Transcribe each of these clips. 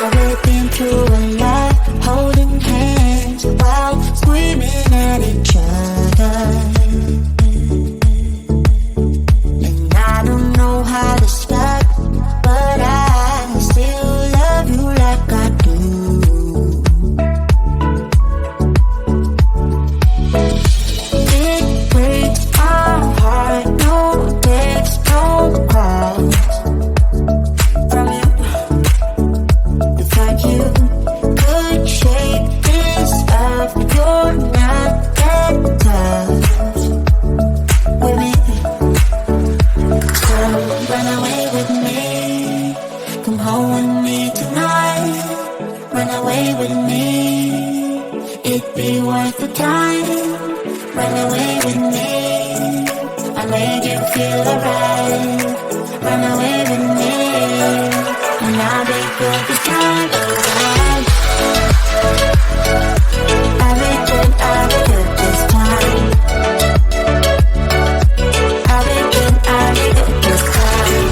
We've been through a lot, holding hands while screaming at each other. And I don't know how to stop, but I still love you like I do. It breaks my heart, no text, no calls from you. It's like you could shake this off. You're not that tough with me. So run away with me. Come home with me tonight. Run away with me. It'd be worth the time. Run away with me. I made you feel alright. Run away with me. And I'll be good this time around. I'll be good this time. I'll be good this time.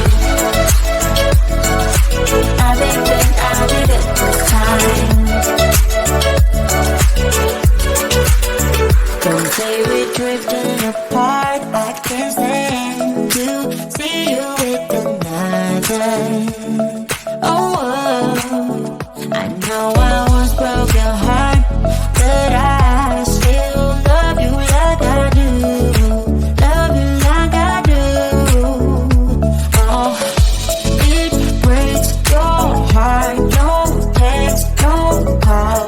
I'll be good this time. Don't say we're drifting apart. I can't stand to see you with another. Oh, I know I once broke your heart, but I still love you like I do. Love you like I do. Oh, it breaks your heart. No text, no call